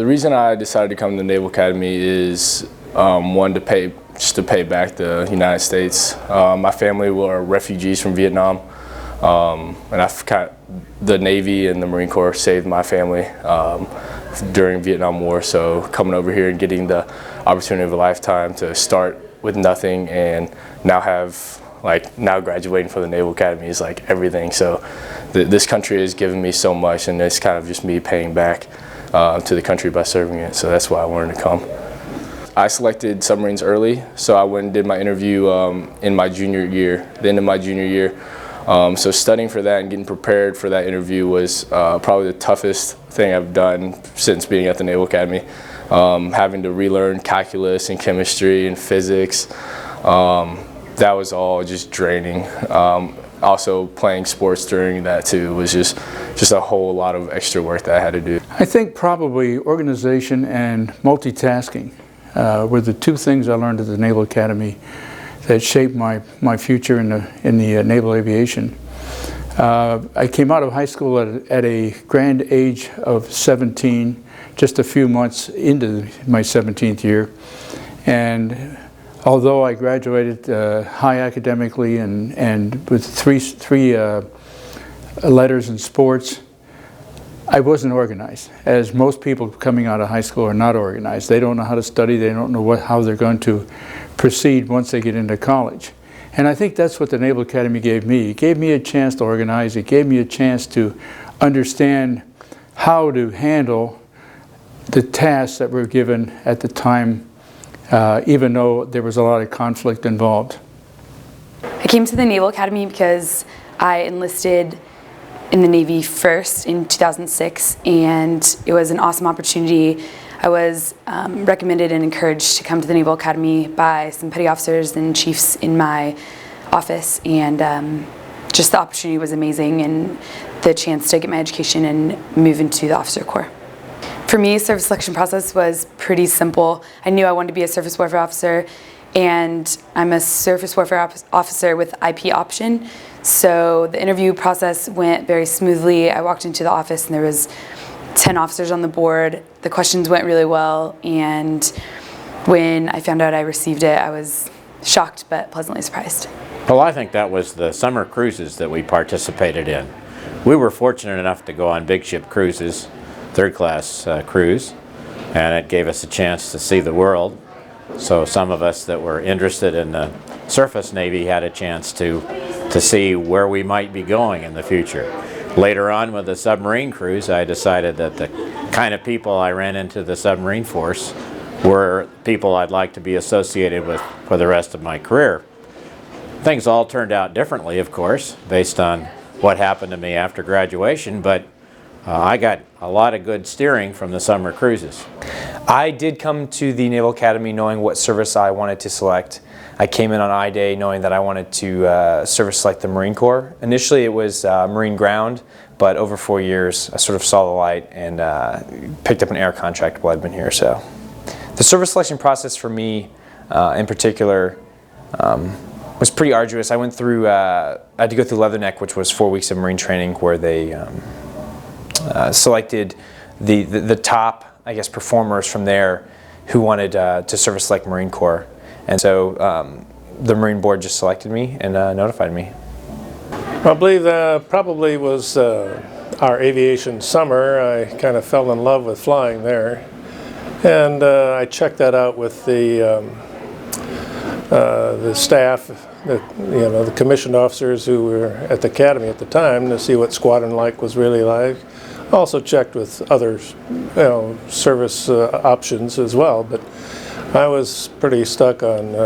The reason I decided to come to the Naval Academy is one, to pay back the United States. My family were refugees from Vietnam, and the Navy and the Marine Corps saved my family during Vietnam War. So coming over here and getting the opportunity of a lifetime to start with nothing and now graduating from the Naval Academy is like everything. So this country has given me so much, and it's kind of just me paying back to the country by serving it. So that's why I wanted to come. I selected submarines early, so I went and did my interview in my junior year, the end of my junior year. So studying for that and getting prepared for that interview was probably the toughest thing I've done since being at the Naval Academy. Having to relearn calculus and chemistry and physics, that was all just draining. Also playing sports during that too was just a whole lot of extra work that I had to do. I think probably organization and multitasking were the two things I learned at the Naval Academy that shaped my future in the naval aviation. I came out of high school at a grand age of 17, just a few months into my 17th year, and although I graduated high academically and with three letters in sports, I wasn't organized. As most people coming out of high school are not organized. They don't know how to study. They don't know how they're going to proceed once they get into college. And I think that's what the Naval Academy gave me. It gave me a chance to organize. It gave me a chance to understand how to handle the tasks that were given at the time, even though there was a lot of conflict involved. I came to the Naval Academy because I enlisted in the Navy first in 2006, and it was an awesome opportunity. I was recommended and encouraged to come to the Naval Academy by some petty officers and chiefs in my office, and just the opportunity was amazing, and the chance to get my education and move into the officer corps. For me, service selection process was pretty simple. I knew I wanted to be a surface warfare officer, and I'm a surface warfare officer with IP option. So the interview process went very smoothly. I walked into the office and there was 10 officers on the board. The questions went really well, and when I found out I received it, I was shocked but pleasantly surprised. Well, I think that was the summer cruises that we participated in. We were fortunate enough to go on big ship cruises, third class cruise, and it gave us a chance to see the world. So some of us that were interested in the surface Navy had a chance to see where we might be going in the future. Later on with the submarine cruise, I decided that the kind of people I ran into the submarine force were people I'd like to be associated with for the rest of my career. Things all turned out differently, of course, based on what happened to me after graduation, but I got a lot of good steering from the summer cruises. I did come to the Naval Academy knowing what service I wanted to select. I came in on I-Day knowing that I wanted to service select the Marine Corps. Initially it was Marine Ground, but over 4 years I sort of saw the light and picked up an air contract while I've been here. So the service selection process for me in particular was pretty arduous. I went through, I had to go through Leatherneck, which was 4 weeks of Marine training where they selected the top, I guess, performers from there who wanted to service select Marine Corps. And so the Marine Board just selected me and notified me. I believe that probably was our aviation summer. I kind of fell in love with flying there. And I checked that out with the staff, the commissioned officers who were at the academy at the time to see what squadron life was really like. Also checked with other service options as well, but I was pretty stuck on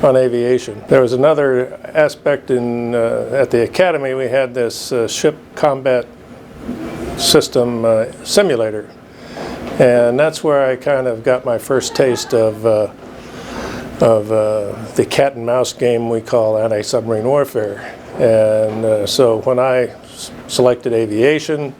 aviation. There was another aspect at the academy. We had this ship combat system simulator, and that's where I kind of got my first taste of the cat and mouse game we call anti-submarine warfare. And so when I selected aviation,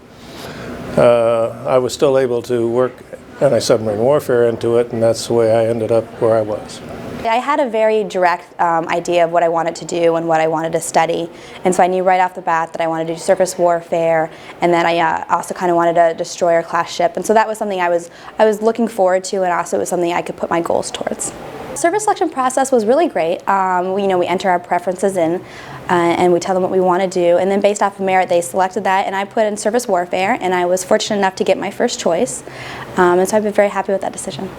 I was still able to work anti-submarine warfare into it, and that's the way I ended up where I was. I had a very direct idea of what I wanted to do and what I wanted to study, and so I knew right off the bat that I wanted to do surface warfare, and then I also kind of wanted a destroyer-class ship, and so that was something I was looking forward to, and also it was something I could put my goals towards. Service selection process was really great. We enter our preferences in, and we tell them what we want to do, and then based off of merit, they selected that, and I put in surface warfare, and I was fortunate enough to get my first choice, and so I've been very happy with that decision.